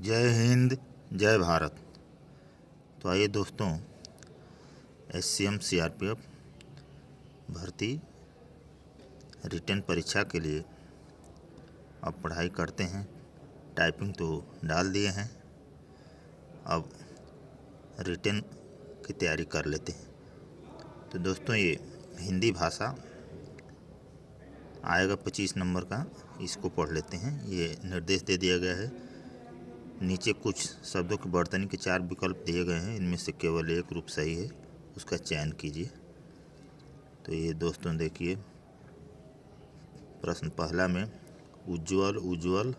जय हिंद, जय भारत। तो आइए दोस्तों, SCM CRPF भर्ती रिटन परीक्षा के लिए अब पढ़ाई करते हैं। टाइपिंग तो डाल दिए हैं, अब रिटन की तैयारी कर लेते हैं। तो दोस्तों, ये हिंदी भाषा आएगा 25 नंबर का, इसको पढ़ लेते हैं। ये निर्देश दे दिया गया है। नीचे कुछ शब्दों की वर्तनी के 4 विकल्प दिए गए हैं, इनमें से केवल एक रूप सही है, उसका चयन कीजिए। तो ये दोस्तों देखिए, प्रश्न पहला में उज्ज्वल उज्ज्वल,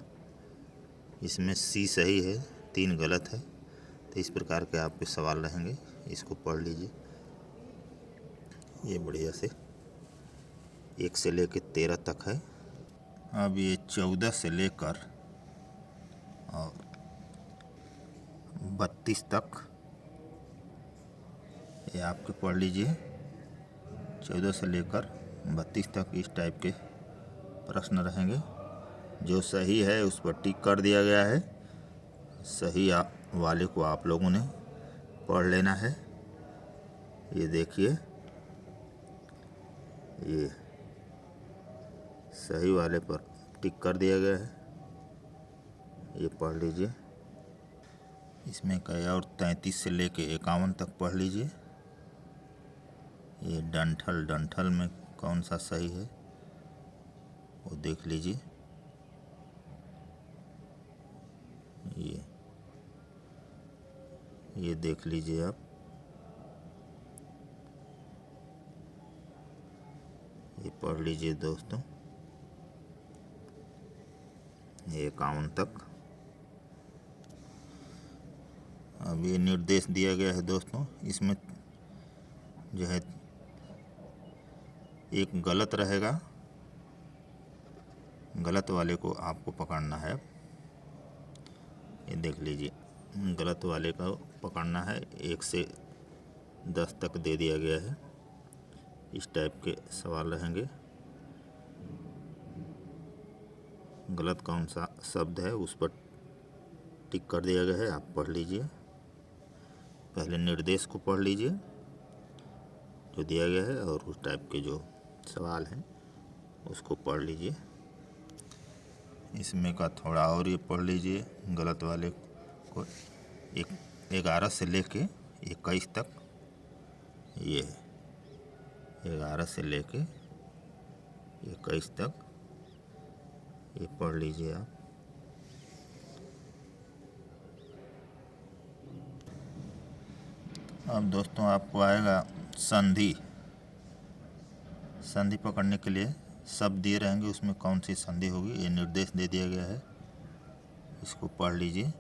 इसमें सी सही है, 3 गलत है। तो इस प्रकार के आपके सवाल रहेंगे, इसको पढ़ लीजिए। ये बढ़िया से 1 से लेकर 13 तक है। अब ये 14 से लेकर और 32 तक ये आपके पढ़ लीजिए। 14 से लेकर 32 तक इस टाइप के प्रश्न रहेंगे। जो सही है उस पर टिक कर दिया गया है। सही वाले को आप लोगों ने पढ़ लेना है। ये देखिए, ये सही वाले पर टिक कर दिया गया है, ये पढ़ लीजिए। इसमें कई और 33 से लेके 51 तक पढ़ लीजिए। ये डंठल डंठल में कौन सा सही है वो देख लीजिए। ये देख लीजिए आप। ये पढ़ लीजिए दोस्तों, ये 51 तक। अब ये निर्देश दिया गया है दोस्तों, इसमें जो है एक गलत रहेगा, गलत वाले को आपको पकड़ना है। ये देख लीजिए, गलत वाले को पकड़ना है। 1 से 10 तक दे दिया गया है। इस टाइप के सवाल रहेंगे। गलत कौन सा शब्द है उस पर टिक कर दिया गया है, आप पढ़ लीजिए। पहले निर्देश को पढ़ लीजिए जो दिया गया है, और उस टाइप के जो सवाल हैं उसको पढ़ लीजिए। इसमें का थोड़ा और ये पढ़ लीजिए। गलत वाले को 11 से लेके 21 तक, ये 11 से लेके 21 तक ये पढ़ लीजिए आप। अब दोस्तों आपको आएगा संधि। संधि पकड़ने के लिए शब्द दिए रहेंगे, उसमें कौन सी संधि होगी ये निर्देश दे दिया गया है, इसको पढ़ लीजिए।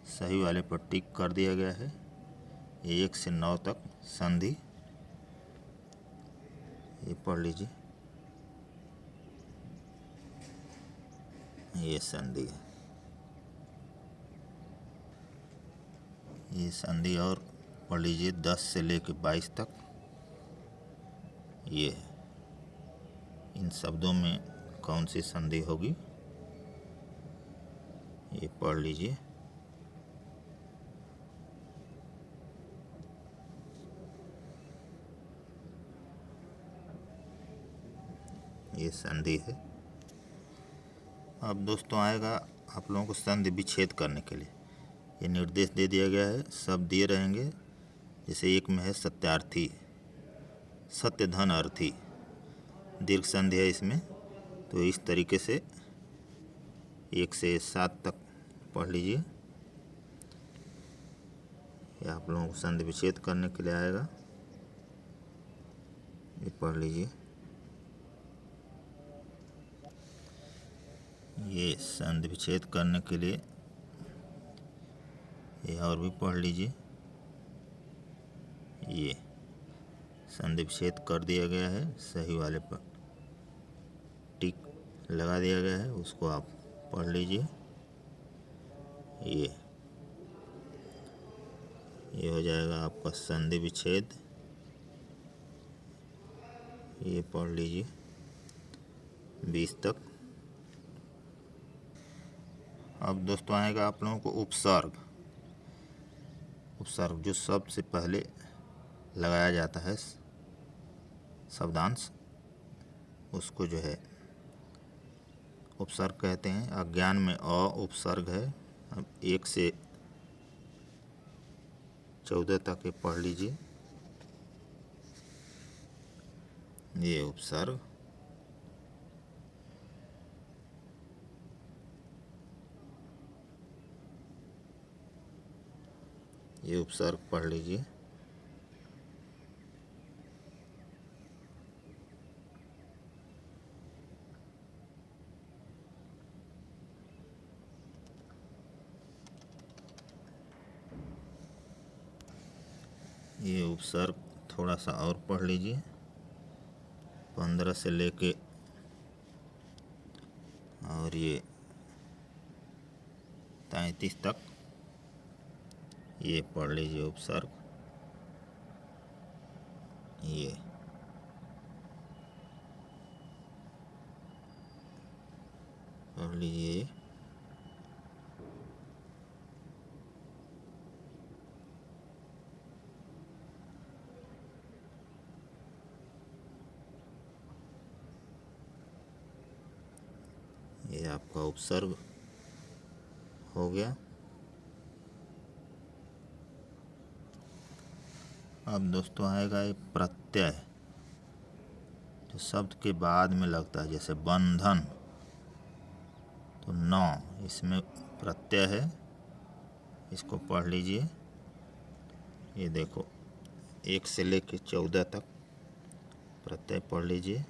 सही वाले पर टिक कर दिया गया है। 1 से 9 तक संधि, ये पढ़ लीजिए। ये संधि है, ये संधि। और पढ़ लीजिए 10 से लेकर 22 तक, ये है। इन शब्दों में कौन सी संधि होगी ये पढ़ लीजिए। ये संधि है। अब दोस्तों आएगा आप लोगों को संधि विच्छेद करने के लिए। ये निर्देश दे दिया गया है, शब्द दिए रहेंगे। जैसे एक में है सत्यार्थी, सत्य धन अर्थी, दीर्घ संधि है इसमें। तो इस तरीके से 1 से 7 तक पढ़ लीजिए। ये आप लोगों को संधि विच्छेद करने के लिए आएगा, ये पढ़ लीजिए। ये संधि विच्छेद करने के लिए ये और भी पढ़ लीजिए। ये संधि विच्छेद कर दिया गया है, सही वाले पर टिक लगा दिया गया है, उसको आप पढ़ लीजिए। ये हो जाएगा आपका संधि विच्छेद, ये पढ़ लीजिए 20 तक। अब दोस्तों आएगा आप लोगों को उपसर्ग। उपसर्ग जो शब्द से पहले लगाया जाता है शब्दांश, उसको जो है उपसर्ग कहते हैं। अज्ञान में अ उपसर्ग है। अब 1 से 14 तक ये पढ़ लीजिए। ये उपसर्ग, ये उपसर्ग पढ़ लीजिए। ये उपसर्ग थोड़ा सा और पढ़ लीजिए। 15 से लेके और ये 33 तक ये पढ़ लीजिए उपसर्ग। ये पढ़ लीजिए। ये आपका उपसर्ग हो गया। अब दोस्तों आएगा ये प्रत्यय, जो शब्द के बाद में लगता है। जैसे बंधन, तो नौ इसमें प्रत्यय है, इसको पढ़ लीजिए। ये देखो 1 से लेके 14 तक प्रत्यय पढ़ लीजिए।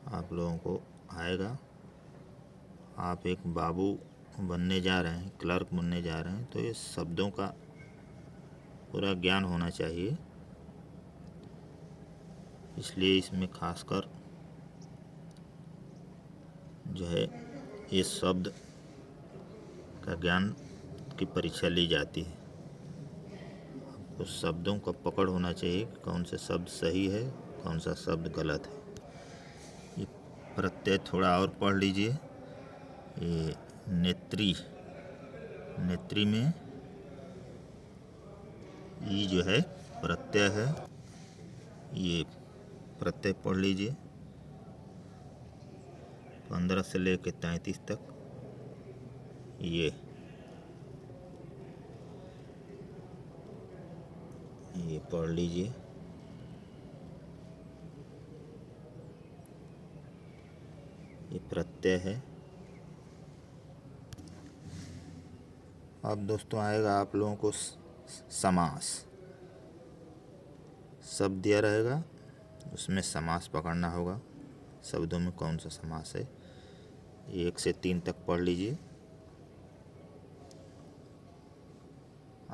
आप लोगों को आएगा। आप एक बाबू बनने जा रहे हैं, क्लर्क बनने जा रहे हैं, तो ये शब्दों का पूरा ज्ञान होना चाहिए। इसलिए इसमें खासकर जो है ये शब्द का ज्ञान की परीक्षा ली जाती है। आपको शब्दों का पकड़ होना चाहिए, कौन सा शब्द सही है, कौन सा शब्द गलत है। ये प्रत्यय थोड़ा और पढ़ लीजिए। ये नेत्री, नेत्री में ई जो है प्रत्यय है। ये प्रत्यय पढ़ लीजिए 15 से लेके 33 तक। ये पढ़ लीजिए। ये प्रत्यय है। अब दोस्तों आएगा आप लोगों को समास। शब्द दिया रहेगा, उसमें समास पकड़ना होगा। शब्दों में कौन सा समास है, 1 से 3 तक पढ़ लीजिए।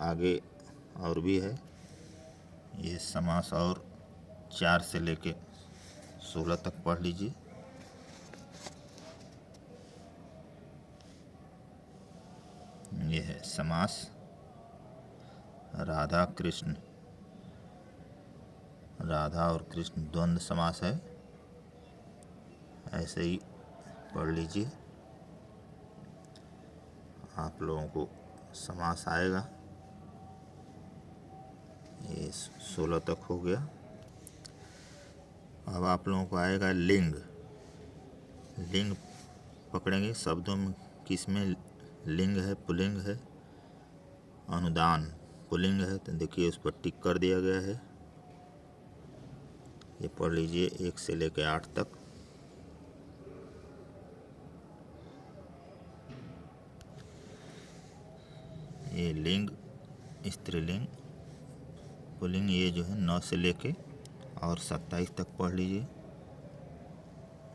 आगे और भी है ये समास, और 4 से लेके 16 तक पढ़ लीजिए। ये है समास। राधा कृष्ण, राधा और कृष्ण द्वंद्व समास है, ऐसे ही पढ़ लीजिए। आप लोगों को समास आएगा। ये 16 तक हो गया। अब आप लोगों को आएगा लिंग। लिंग पकड़ेंगे शब्दों में, किस में लिंग है, पुल्लिंग है। अनुदान पुल्लिंग है, तो देखिए उस पर टिक कर दिया गया है। ये पढ़ लीजिए 1 से लेकर 8 तक। ये लिंग स्त्रीलिंग, पुल्लिंग ये जो है 9 से लेके और 27 तक पढ़ लीजिए।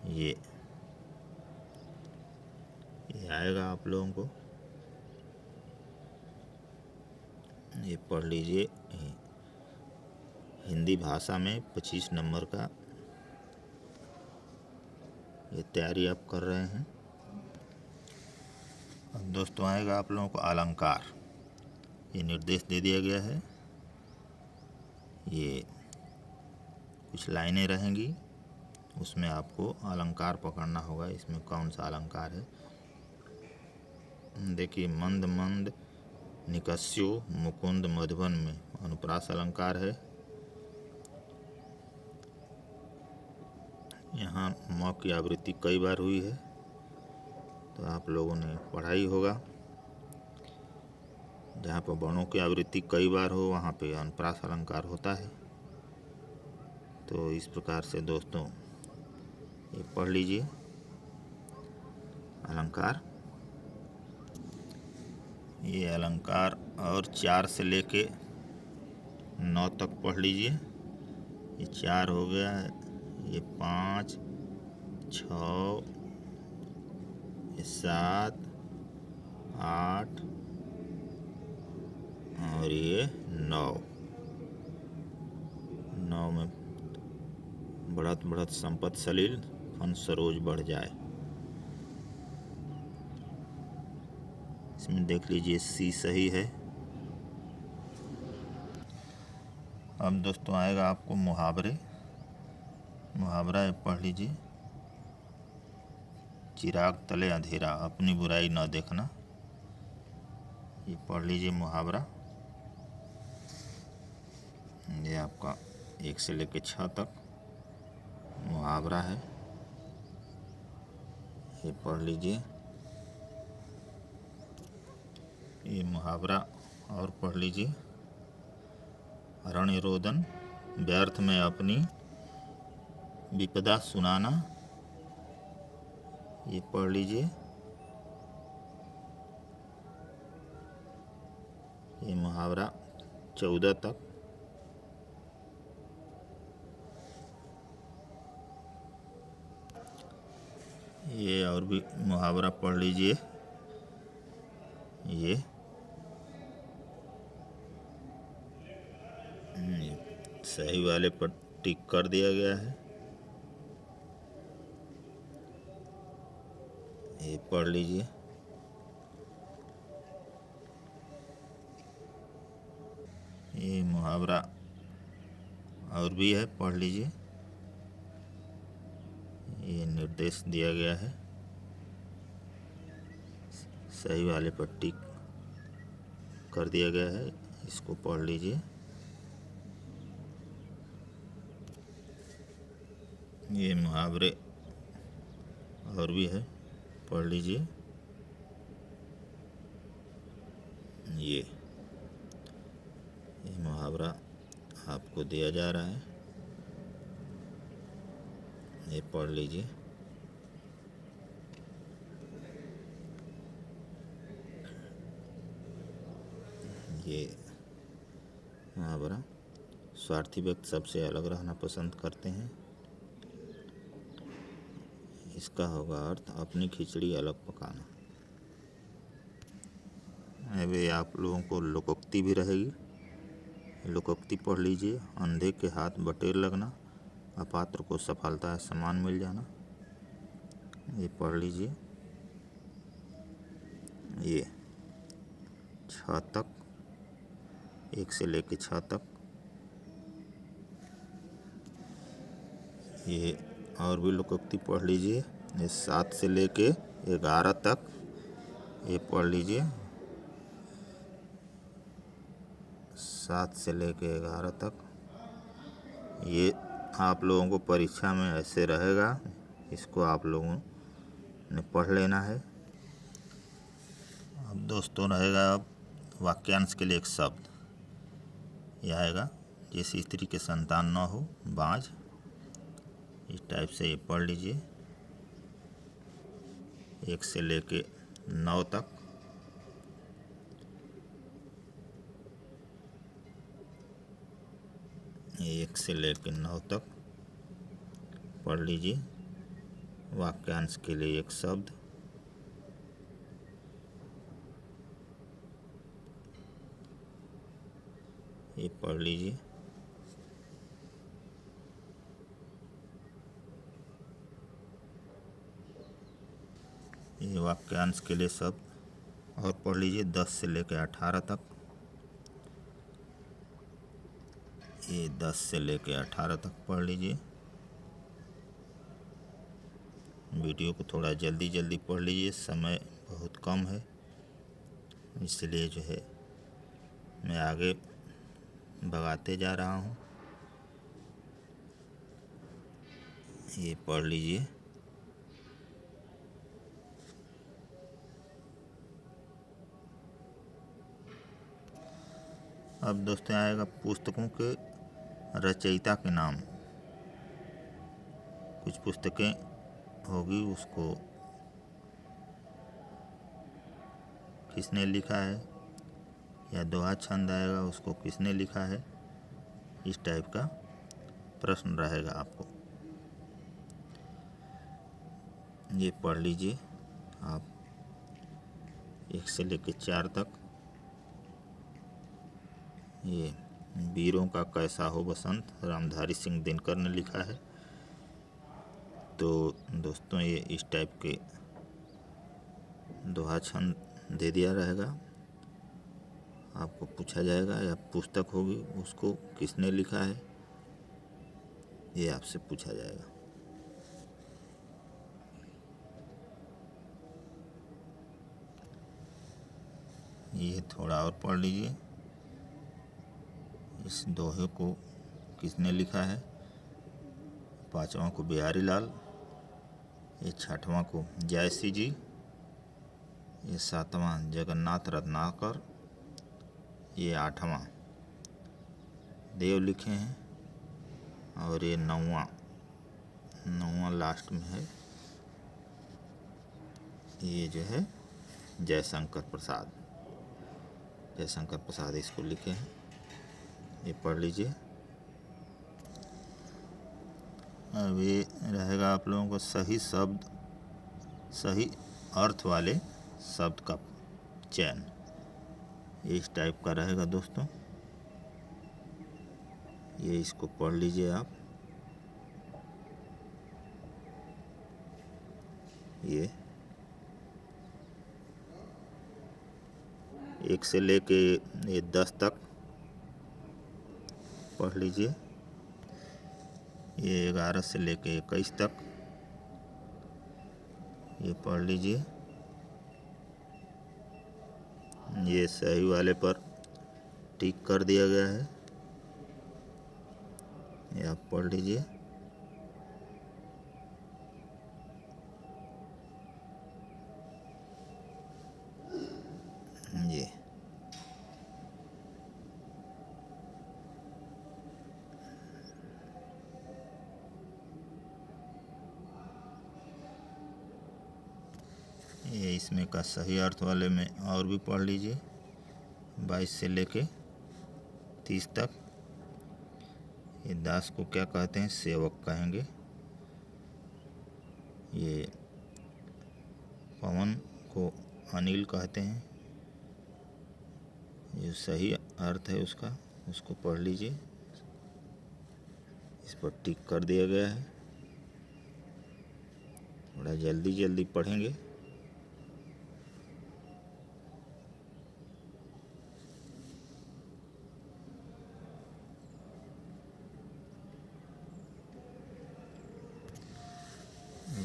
ये आएगा आप लोगों को। ये पढ़ लीजिए। हिंदी भाषा में 25 नंबर का ये तैयारी आप कर रहे हैं। अब दोस्तों आएगा आप लोगों को अलंकार। ये निर्देश दे दिया गया है। ये कुछ लाइनें रहेंगी, उसमें आपको अलंकार पकड़ना होगा। इसमें कौन सा अलंकार है। देखिए, मंद मंद निकस्यो मुकुंद मधुबन में अनुप्रास अलंकार है। यहाँ म की आवृत्ति कई बार हुई है, तो आप लोगों ने पढ़ा ही होगा। जहाँ पर वर्णों की आवृत्ति कई बार हो वहाँ पे अनुप्रास अलंकार होता है। तो इस प्रकार से दोस्तों ये पढ़ लीजिए अलंकार। ये अलंकार और 4 से लेके 9 तक पढ़ लीजिए। ये 4 हो गया, ये 5, 6, ये 7, 8 और ये 9 में बढ़त बढ़त संपत सलील फन सरोज बढ़ जाए। इसमें देख लीजिए सी सही है। अब दोस्तों आएगा आपको मुहावरे। मुहावरा पढ़ लीजिए। चिराग तले अंधेरा, अपनी बुराई न देखना। ये पढ़ लीजिए मुहावरा। ये आपका 1 से लेकर 6 तक मुहावरा है, ये पढ़ लीजिए। ये मुहावरा और पढ़ लीजिए। रण रोदन, व्यर्थ में अपनी विपदा सुनाना। ये पढ़ लीजिए। ये मुहावरा 14 तक। ये और भी मुहावरा पढ़ लीजिए। ये सही वाले पर टिक कर दिया गया है। ये पढ़ लीजिए। ये मुहावरा और भी है, पढ़ लीजिए। ये निर्देश दिया गया है, सही वाले पर टिक कर दिया गया है, इसको पढ़ लीजिए। ये मुहावरे और भी है, पढ़ लीजिए। ये मुहावरा आपको दिया जा रहा है, ये पढ़ लीजिए। ये मुहावरा, स्वार्थी व्यक्ति सबसे अलग रहना पसंद करते हैं। इसका होगा अर्थ अपनी खिचड़ी अलग पकाना। अभी आप लोगों को लोकोक्ति भी रहेगी। लोकोक्ति पढ़ लीजिए। अंधे के हाथ बटेर लगना, अपात्र को सफलता है सम्मान मिल जाना। ये पढ़ लीजिए। ये 6 तक, 1 से लेके 6 तक। ये और भी लोकोक्ति पढ़ लीजिए। ये 7 से लेके 11 तक, ये पढ़ लीजिए। 7 से लेके 11 तक। ये आप लोगों को परीक्षा में ऐसे रहेगा, इसको आप लोगों ने पढ़ लेना है। अब दोस्तों रहेगा अब वाक्यांश के लिए एक शब्द। यह आएगा, जिस स्त्री के संतान न हो बाँझ। इस टाइप से ये पढ़ लीजिए। 1 से लेके 9 तक। ये 1 से लेके 9 तक पढ़ लीजिए। वाक्यांश के लिए एक शब्द। ये पढ़ लीजिए। ये वाक्यांश के लिए शब्द और पढ़ लीजिए 10 से लेकर 18 तक। ये 10 से लेकर 18 तक पढ़ लीजिए। वीडियो को थोड़ा जल्दी जल्दी पढ़ लीजिए, समय बहुत कम है। इसलिए जो है मैं आगे भगाते जा रहा हूँ। ये पढ़ लीजिए। अब दोस्तों आएगा पुस्तकों के रचयिता के नाम। कुछ पुस्तकें होगी, उसको किसने लिखा है, या दोहा छंद आएगा उसको किसने लिखा है, इस टाइप का प्रश्न रहेगा आपको। ये पढ़ लीजिए आप 1 से लेकर 4 तक। ये वीरों का कैसा हो बसंत, रामधारी सिंह दिनकर ने लिखा है। तो दोस्तों ये इस टाइप के दोहा छंद दे दिया रहेगा, आपको पूछा जाएगा, या पुस्तक होगी उसको किसने लिखा है ये आपसे पूछा जाएगा। ये थोड़ा और पढ़ लीजिए। इस दोहे को किसने लिखा है। 5वां को बिहारी लाल, ये 6वां को जयसी जी, ये 7वां जगन्नाथ रत्नाकर, ये 8वां देव लिखे हैं, और ये 9वां लास्ट में है, ये जो है जयशंकर प्रसाद इसको लिखे हैं। ये पढ़ लीजिए। अब ये रहेगा आप लोगों को सही शब्द, सही अर्थ वाले शब्द का चयन, ये इस टाइप का रहेगा दोस्तों। ये इसको पढ़ लीजिए आप। ये 1 से लेके ये 10 तक पढ़ लीजिए। ये 11 से लेके 21 तक ये पढ़ लीजिए। ये सही वाले पर टिक कर दिया गया है, ये आप पढ़ लीजिए। ये इसमें का सही अर्थ वाले में और भी पढ़ लीजिए। 22 से लेके 30 तक। ये दास को क्या कहते हैं, सेवक कहेंगे। ये पवन को अनिल कहते हैं। ये सही अर्थ है उसका, उसको पढ़ लीजिए। इस पर टिक कर दिया गया है। थोड़ा जल्दी पढ़ेंगे।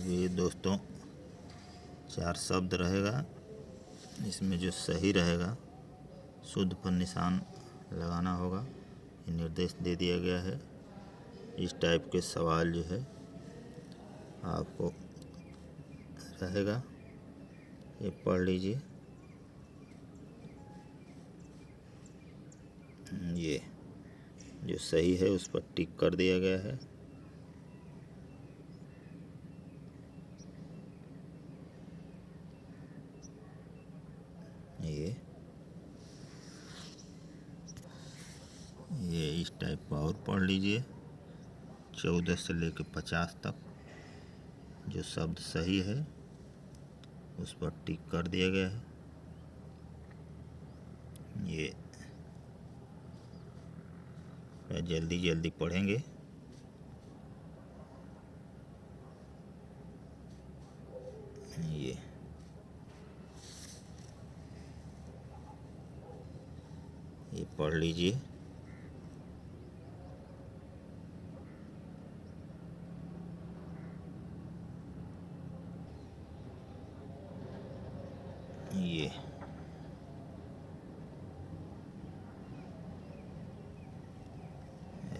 ये दोस्तों 4 शब्द रहेगा, इसमें जो सही रहेगा शुद्ध पर निशान लगाना होगा, ये निर्देश दे दिया गया है। इस टाइप के सवाल जो है आपको रहेगा, ये पढ़ लीजिए। ये जो सही है उस पर टिक कर दिया गया है। ये इस टाइप का और पढ़ लीजिए। 14 से लेकर 50 तक जो शब्द सही है उस पर टिक कर दिया गया है। ये जल्दी पढ़ेंगे। ये पढ़ लीजिए।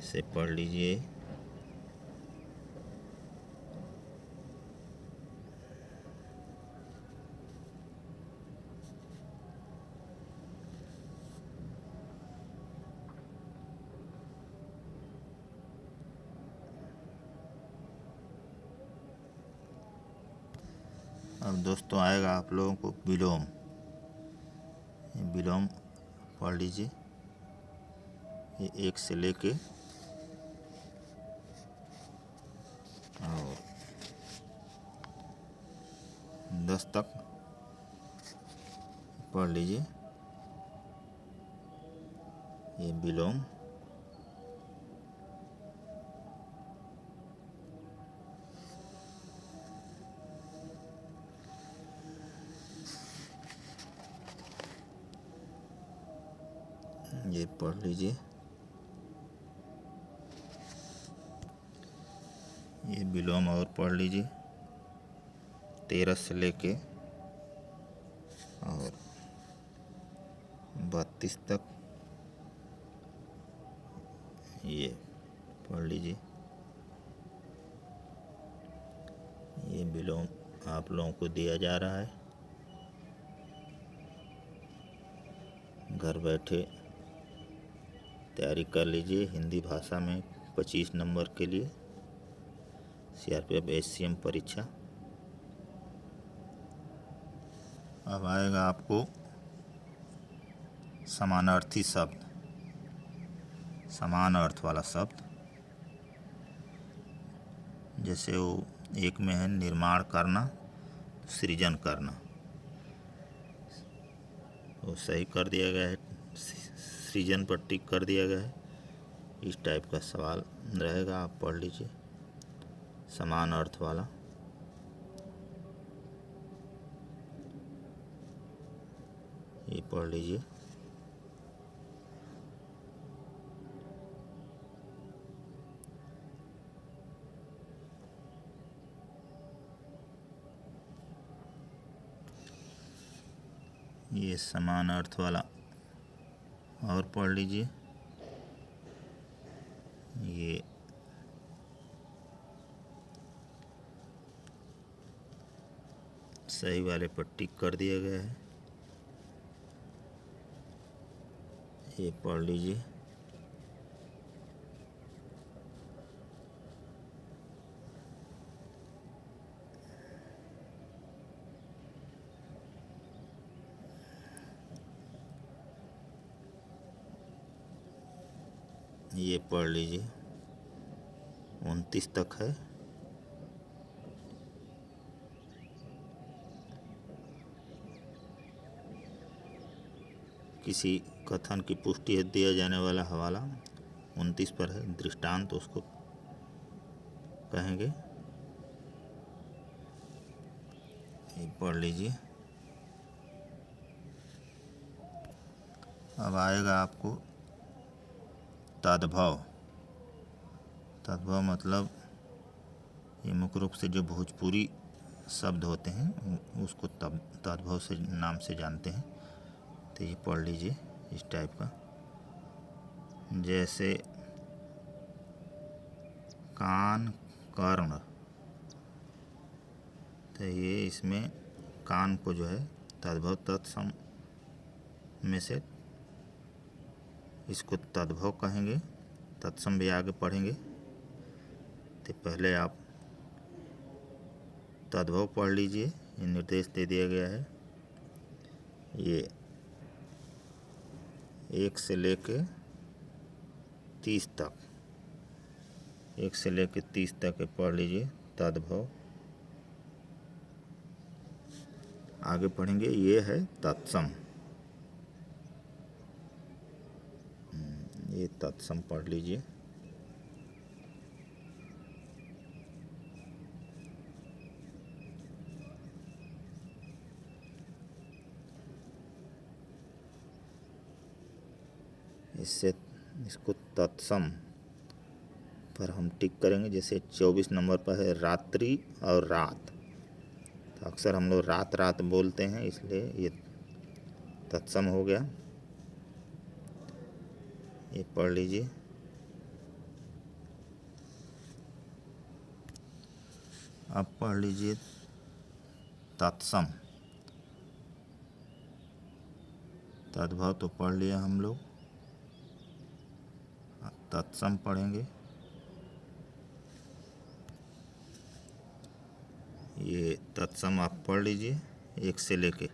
से पढ़ लीजिए। अब दोस्तों आएगा आप लोगों को विलोम। विलोम पढ़ लीजिए। ये 1 से लेके और 10 तक पढ़ लीजिए। ये विलोम ये पढ़ लीजिए। ये विलोम और पढ़ लीजिए 13 से लेके और 32 तक। ये पढ़ लीजिए। ये विलोम आप लोगों को दिया जा रहा है। घर बैठे तैयारी कर लीजिए हिंदी भाषा में 25 नंबर के लिए सीआरपीएफ एससीएम परीक्षा। अब आएगा आपको समानार्थी शब्द, समान अर्थ वाला शब्द। जैसे वो एक में है निर्माण करना, सृजन करना, वो सही कर दिया गया है, सृजन पर टिक कर दिया गया है। इस टाइप का सवाल रहेगा, आप पढ़ लीजिए समान अर्थ वाला। ये पढ़ लीजिए। ये समान अर्थ वाला और पढ़ लीजिए। ये सही वाले पर टिक कर दिया गया है। ये पढ़ लीजिए। ये पढ़ लीजिए। 29 तक है। किसी कथन की पुष्टि है दिया जाने वाला हवाला 29 पर है। दृष्टांत उसको कहेंगे। ये पढ़ लीजिए। अब आएगा आपको तद्भव। तद्भव मतलब ये मुख्य रूप से जो भोजपुरी शब्द होते हैं उसको तद्भव से नाम से जानते हैं। तो ये पढ़ लीजिए इस टाइप का। जैसे कान कर्ण, तो ये इसमें कान को जो है तद्भव तत्सम में से इसको तद्भव कहेंगे। तत्सम भी आगे पढ़ेंगे। तो पहले आप तद्भव पढ़ लीजिए। ये निर्देश दे दिया गया है। ये 1 से लेके 30 तक, 1 से लेके 30 तक पढ़ लीजिए तद्भव। आगे पढ़ेंगे। ये है तत्सम। ये तत्सम पढ़ लीजिए। इससे इसको तत्सम पर हम टिक करेंगे। जैसे 24 नंबर पर है रात्रि और रात, तो अक्सर हम लोग रात रात बोलते हैं, इसलिए ये तत्सम हो गया। ये पढ़ लीजिए। अब पढ़ लीजिए तत्सम। तद्भव तो पढ़ लिया हम लोग, तत्सम पढ़ेंगे। ये तत्सम आप पढ़ लीजिए 1 से लेके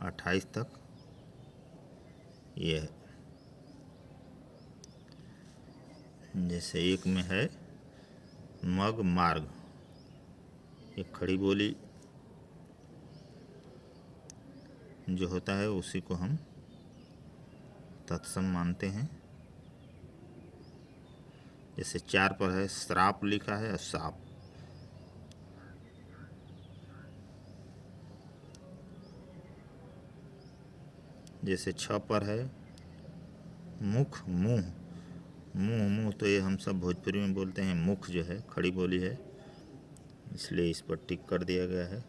28 तक। ये है, जैसे एक में है मग मार्ग, एक खड़ी बोली जो होता है उसी को हम तत्सम मानते हैं। जैसे 4 पर है श्राप लिखा है और साप। जैसे 6 पर है मुख मुंह। मुंह मुंह तो ये हम सब भोजपुरी में बोलते हैं, मुख जो है खड़ी बोली है, इसलिए इस पर टिक कर दिया गया है।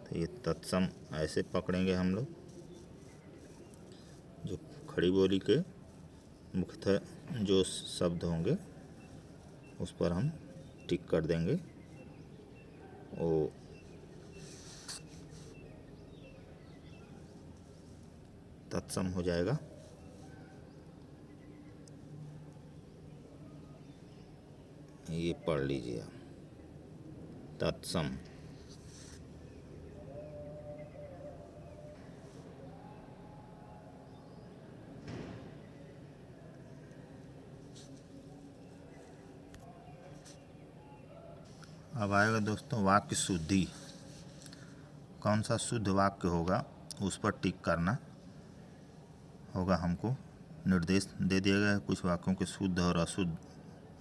तो ये तत्सम ऐसे पकड़ेंगे हम लोग, जो खड़ी बोली के मुख्यतः जो शब्द होंगे उस पर हम टिक कर देंगे। वो तत्सम हो जाएगा। ये पढ़ लीजिए आप, तत्सम। अब आएगा दोस्तों वाक्य शुद्धि। कौन सा शुद्ध वाक्य होगा उस पर टिक करना होगा हमको। निर्देश दे दिया गया है, कुछ वाक्यों के शुद्ध और अशुद्ध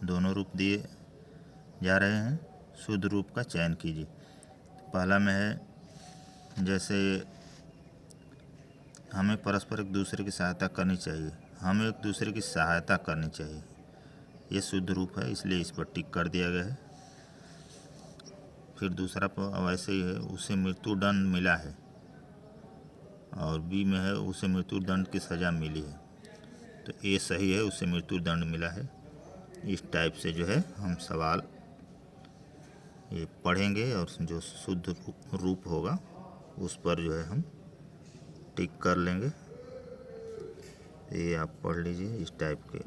दोनों रूप दिए जा रहे हैं। शुद्ध रूप का चयन कीजिए। पहला में है जैसे हमें परस्पर एक दूसरे की सहायता करनी चाहिए, हमें एक दूसरे की सहायता करनी चाहिए, ये शुद्ध रूप है, इसलिए इस पर टिक कर दिया गया है। फिर दूसरा वैसे ही है, उसे मृत्यु दंड मिला है, और बी में है उसे मृत्यु दंड की सज़ा मिली है, तो ए सही है, उसे मृत्यु दंड मिला है। इस टाइप से जो है हम सवाल ये पढ़ेंगे और जो शुद्ध रूप होगा उस पर जो है हम टिक कर लेंगे। ये आप पढ़ लीजिए, इस टाइप के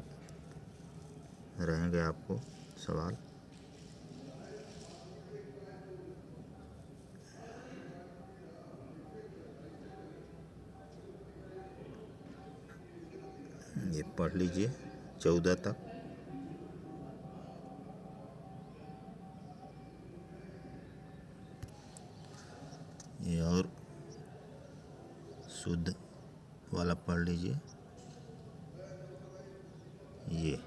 रहेंगे आपको सवाल। ये पढ़ लीजिए 14 तक। ये और शुद्ध वाला पढ़ लीजिए। ये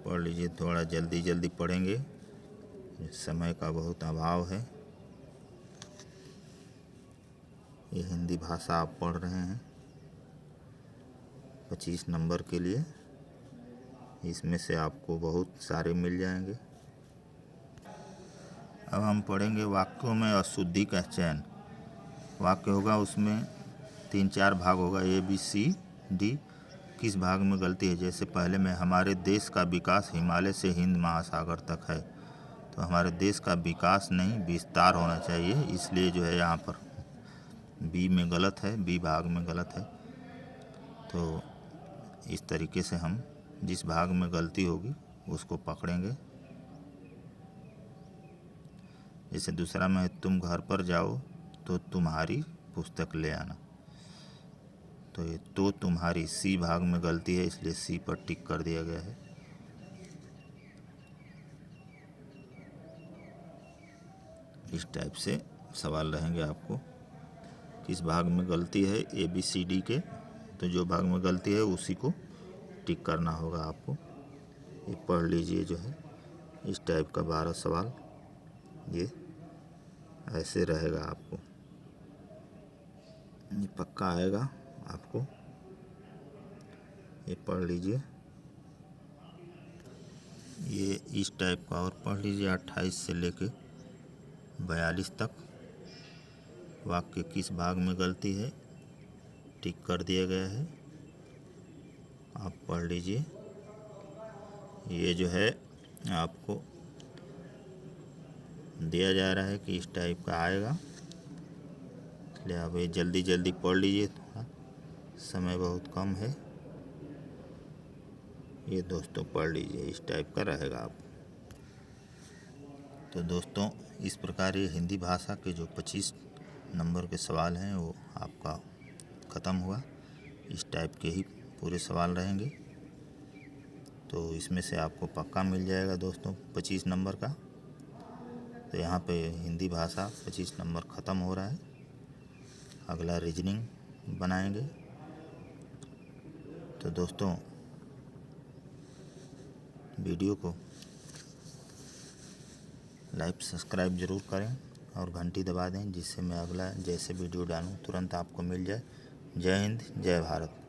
पढ़ लीजिए, थोड़ा जल्दी जल्दी पढ़ेंगे, समय का बहुत अभाव है। ये हिंदी भाषा आप पढ़ रहे हैं 25 नंबर के लिए, इसमें से आपको बहुत सारे मिल जाएंगे। अब हम पढ़ेंगे वाक्यों में अशुद्धि का चयन। वाक्य होगा उसमें 3-4 भाग होगा, ए बी सी डी। किस भाग में गलती है, जैसे पहले में हमारे देश का विकास हिमालय से हिंद महासागर तक है, तो हमारे देश का विकास नहीं विस्तार होना चाहिए, इसलिए जो है यहाँ पर बी में गलत है, बी भाग में गलत है। तो इस तरीके से हम जिस भाग में गलती होगी उसको पकड़ेंगे। जैसे दूसरा में है तुम घर पर जाओ तो तुम्हारी पुस्तक ले आना, तो ये तो तुम्हारी सी भाग में गलती है, इसलिए सी पर टिक कर दिया गया है। इस टाइप से सवाल रहेंगे आपको, किस भाग में गलती है ए बी सी डी के, तो जो भाग में गलती है उसी को टिक करना होगा आपको। ये पढ़ लीजिए, जो है इस टाइप का 12 सवाल ये ऐसे रहेगा आपको, ये पक्का आएगा आपको। ये पढ़ लीजिए, ये इस टाइप का और पढ़ लीजिए 28 से लेके 42 तक। वाक्य किस भाग में गलती है टिक कर दिया गया है, आप पढ़ लीजिए। ये जो है आपको दिया जा रहा है कि इस टाइप का आएगा, इसलिए आप ये जल्दी जल्दी पढ़ लीजिए, थोड़ा समय बहुत कम है। ये दोस्तों पढ़ लीजिए, इस टाइप का रहेगा आप। तो दोस्तों इस प्रकार ये हिंदी भाषा के जो 25 नंबर के सवाल हैं वो आपका ख़त्म हुआ। इस टाइप के ही पूरे सवाल रहेंगे, तो इसमें से आपको पक्का मिल जाएगा दोस्तों 25 नंबर का। तो यहाँ पे हिंदी भाषा 25 नंबर ख़त्म हो रहा है। अगला रीजनिंग बनाएंगे। तो दोस्तों वीडियो को लाइक सब्सक्राइब ज़रूर करें और घंटी दबा दें, जिससे मैं अगला जैसे वीडियो डालूँ तुरंत आपको मिल जाए। जय हिंद, जय भारत।